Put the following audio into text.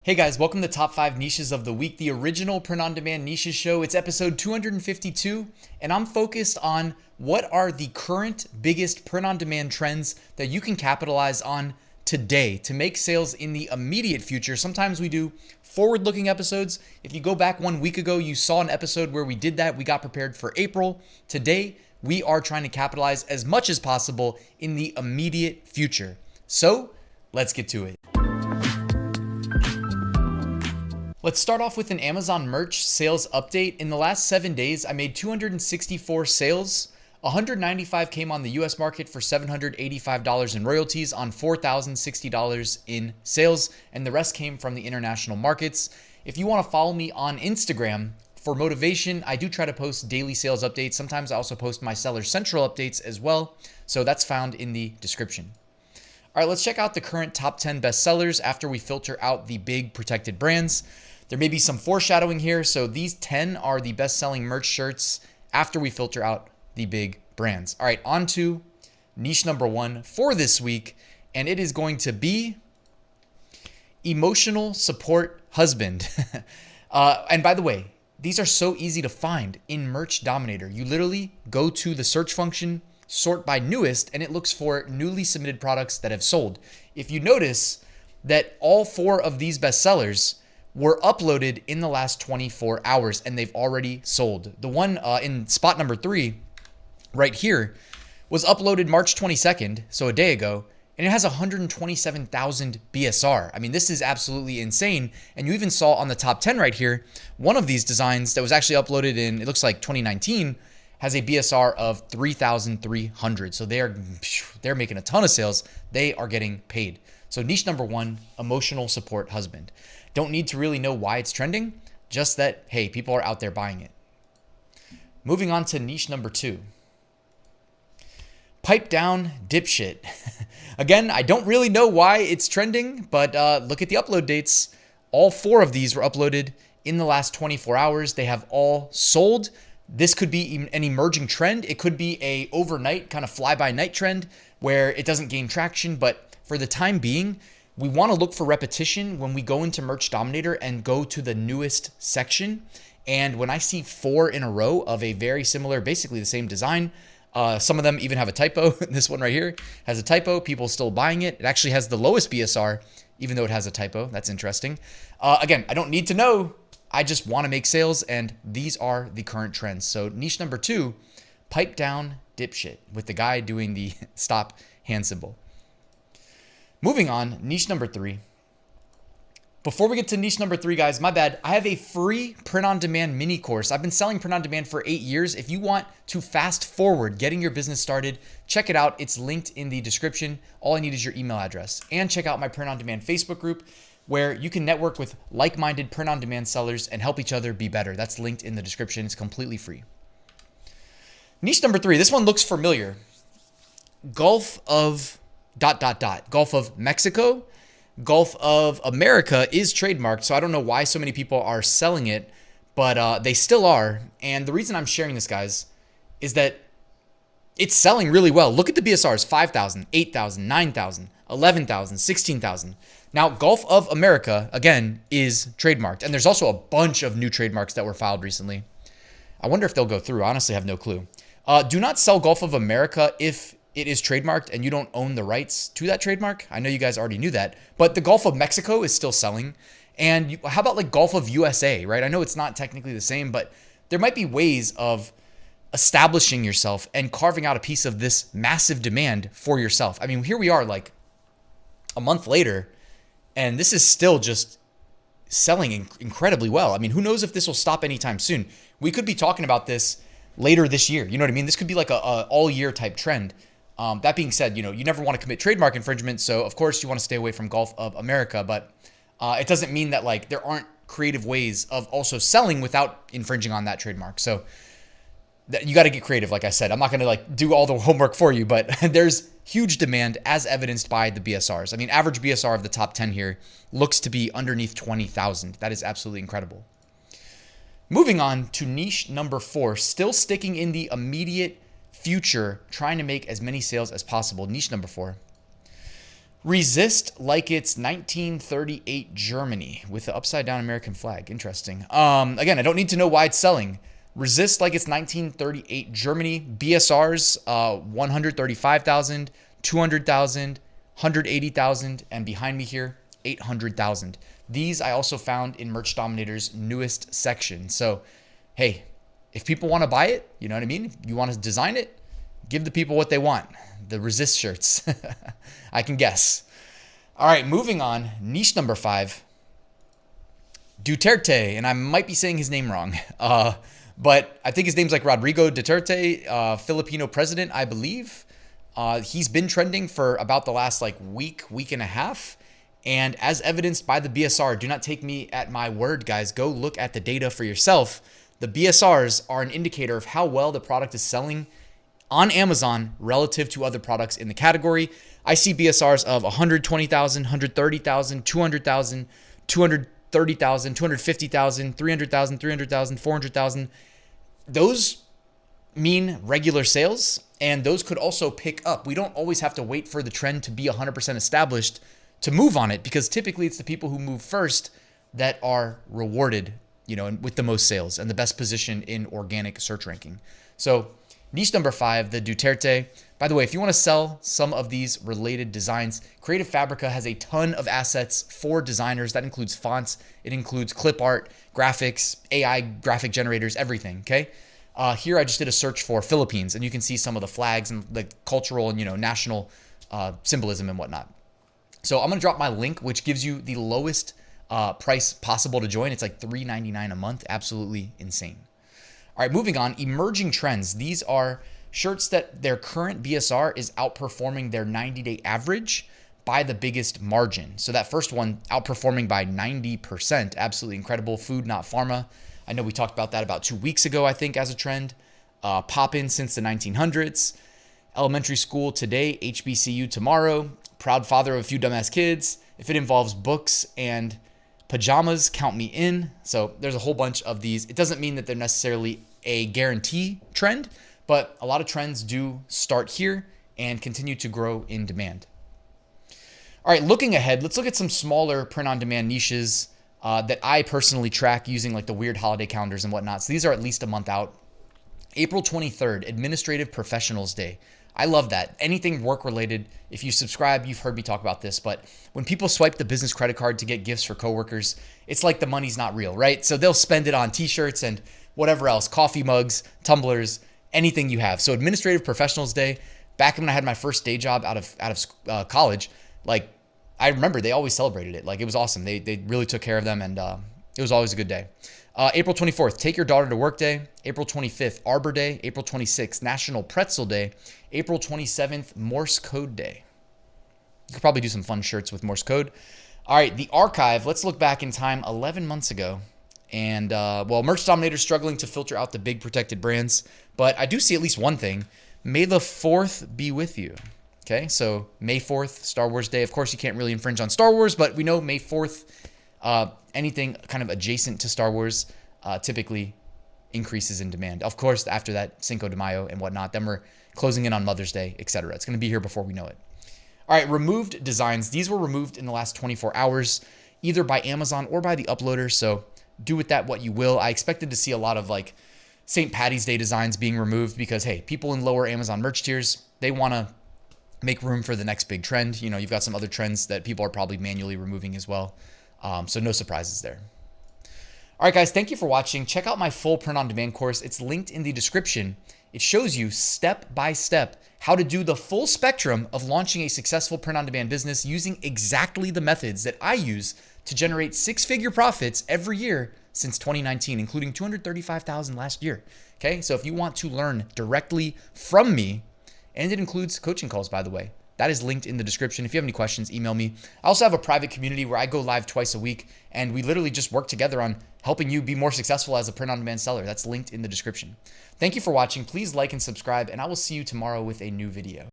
Hey guys, welcome to Top 5 Niches of the Week, the original print-on-demand niches show. It's episode 252, and I'm focused on what are the current biggest print-on-demand trends that you can capitalize on today to make sales in the immediate future. Sometimes we do forward-looking episodes. If you go back 1 week ago, you saw an episode where we did that. We got prepared for April. Today, we are trying to capitalize as much as possible in the immediate future. So, let's get to it. Let's start off with an Amazon merch sales update. In the last 7 days, I made 264 sales. 195 came on the US market for $785 in royalties on $4,060 in sales, and the rest came from the international markets. If you want to follow me on Instagram for motivation, I do try to post daily sales updates. Sometimes I also post my Seller Central updates as well, so that's found in the description. All right, let's check out the current top 10 bestsellers after we filter out the big protected brands. There may be some foreshadowing here. So these 10 are the best-selling merch shirts after we filter out the big brands. All right, on to niche number 1 for this week. And it is going to be emotional support husband. And by the way, these are so easy to find in Merch Dominator. You literally go to the search function, sort by newest, and it looks for newly submitted products that have sold. If you notice that all 4 of these bestsellers were uploaded in the last 24 hours and they've already sold. The one in spot number 3 right here was uploaded March 22nd, so a day ago, and it has 127,000 BSR. I mean, this is absolutely insane. And you even saw on the top 10 right here, one of these designs that was actually uploaded in, it looks like 2019, has a BSR of 3,300. So they're making a ton of sales. They are getting paid. So niche number 1, emotional support husband. Don't need to really know why it's trending, just that, hey, people are out there buying it. Moving on to niche number 2. Pipe down dipshit. Again, I don't really know why it's trending, but look at the upload dates. All 4 of these were uploaded in the last 24 hours. They have all sold. This could be an emerging trend. It could be a overnight kind of fly-by-night trend where it doesn't gain traction, but for the time being, we want to look for repetition when we go into Merch Dominator and go to the newest section. And when I see 4 in a row of a very similar, basically the same design, some of them even have a typo. This one right here has a typo. People still buying it. It actually has the lowest BSR, even though it has a typo. That's interesting. Again, I don't need to know. I just want to make sales, and these are the current trends. So niche number 2, pipe down dipshit, with the guy doing the stop hand symbol. Moving on, niche number 3. Before we get to niche number 3, guys, my bad. I have a free print-on-demand mini course. I've been selling print-on-demand for 8 years. If you want to fast forward getting your business started, check it out. It's linked in the description. All I need is your email address. And check out my print-on-demand Facebook group, where you can network with like-minded print-on-demand sellers and help each other be better. That's linked in the description. It's completely free. Niche number 3. This one looks familiar. Gulf of ... Gulf of Mexico, Gulf of America is trademarked, so I don't know why so many people are selling it, but they still are. And the reason I'm sharing this, guys, is that it's selling really well. Look at the BSRs: 5,000, 8,000, 9,000, 11,000, 16,000. Now, Gulf of America, again, is trademarked, and there's also a bunch of new trademarks that were filed recently. I wonder if they'll go through. I honestly have no clue. Do not sell Gulf of America if it is trademarked and you don't own the rights to that trademark. I know you guys already knew that, but the Gulf of Mexico is still selling. And how about like Gulf of USA, right? I know it's not technically the same, but there might be ways of establishing yourself and carving out a piece of this massive demand for yourself. I mean, here we are like a month later, and this is still just selling incredibly well. I mean, who knows if this will stop anytime soon? We could be talking about this later this year. You know what I mean? This could be like a all year type trend. That being said, you never want to commit trademark infringement. So of course you want to stay away from Gulf of America, but it doesn't mean that like there aren't creative ways of also selling without infringing on that trademark. So you got to get creative. Like I said, I'm not going to like do all the homework for you, but there's huge demand as evidenced by the BSRs. I mean, average BSR of the top 10 here looks to be underneath 20,000. That is absolutely incredible. Moving on to niche number 4, still sticking in the immediate future, trying to make as many sales as possible. Niche number 4. Resist like it's 1938 Germany with the upside down American flag. Interesting. Again, I don't need to know why it's selling. Resist like it's 1938 Germany. BSRs, 135,000, 200,000, 180,000, and behind me here, 800,000. These I also found in Merch Dominator's newest section. So, hey, if people want to buy it, you know what I mean? If you want to design it, give the people what they want. The resist shirts. I can guess. All right, moving on. Niche number 5. Duterte, and I might be saying his name wrong. But I think his name's like Rodrigo Duterte, Filipino president, I believe. He's been trending for about the last week and a half. And as evidenced by the BSR, do not take me at my word, guys. Go look at the data for yourself. The BSRs are an indicator of how well the product is selling on Amazon relative to other products in the category. I see BSRs of 120,000, 130,000, 200,000, 230,000, 250,000, 300,000, 300,000, 400,000. Those mean regular sales, and those could also pick up. We don't always have to wait for the trend to be 100% established to move on it, because typically it's the people who move first that are rewarded, with the most sales and the best position in organic search ranking. So niche number 5, the Duterte. By the way, if you want to sell some of these related designs, Creative Fabrica has a ton of assets for designers. That includes fonts. It includes clip art, graphics, AI graphic generators, everything, okay? Here I just did a search for Philippines, and you can see some of the flags and the cultural and, national symbolism and whatnot. So I'm going to drop my link, which gives you the lowest price possible to join. It's like $3.99 a month. Absolutely insane. All right, moving on. Emerging trends. These are shirts that their current BSR is outperforming their 90-day average by the biggest margin. So that first one outperforming by 90%. Absolutely incredible. Food, not pharma. I know we talked about that about 2 weeks ago, I think, as a trend. Pop-in since the 1900s. Elementary school today, HBCU tomorrow. Proud father of a few dumbass kids. If it involves books and pajamas, count me in. So there's a whole bunch of these. It doesn't mean that they're necessarily a guarantee trend, but a lot of trends do start here and continue to grow in demand. All right, looking ahead, let's look at some smaller print-on-demand niches that I personally track using the weird holiday calendars and whatnot. So these are at least a month out. April 23rd, Administrative Professionals Day. I love that. Anything work-related, if you subscribe, you've heard me talk about this, but when people swipe the business credit card to get gifts for coworkers, it's like the money's not real, right? So they'll spend it on t-shirts and whatever else, coffee mugs, tumblers, anything you have. So Administrative Professionals Day, back when I had my first day job out of college, I remember they always celebrated it. It was awesome. They really took care of them, and it was always a good day. April 24th, Take Your Daughter to Work Day. April 25th, Arbor Day. April 26th, National Pretzel Day. April 27th, Morse Code Day. You could probably do some fun shirts with Morse code. All right, the archive. Let's look back in time 11 months ago. And, Merch Dominator's struggling to filter out the big protected brands. But I do see at least one thing. May the 4th be with you. Okay, so May 4th, Star Wars Day. Of course, you can't really infringe on Star Wars, but we know May 4th, anything kind of adjacent to Star Wars typically increases in demand. Of course, after that, Cinco de Mayo and whatnot, then we're closing in on Mother's Day, etc. It's going to be here before we know it. All right, removed designs. These were removed in the last 24 hours, either by Amazon or by the uploader, so do with that what you will. I expected to see a lot of St. Patty's Day designs being removed because, hey, people in lower Amazon merch tiers, they want to make room for the next big trend. You've got some other trends that people are probably manually removing as well. So no surprises there. All right, guys, thank you for watching. Check out my full print-on-demand course. It's linked in the description. It shows you step by step how to do the full spectrum of launching a successful print-on-demand business using exactly the methods that I use to generate 6-figure profits every year since 2019, including $235,000 last year. Okay, so if you want to learn directly from me, and it includes coaching calls, by the way, that is linked in the description. If you have any questions, email me. I also have a private community where I go live twice a week, and we literally just work together on helping you be more successful as a print-on-demand seller. That's linked in the description. Thank you for watching. Please like and subscribe, and I will see you tomorrow with a new video.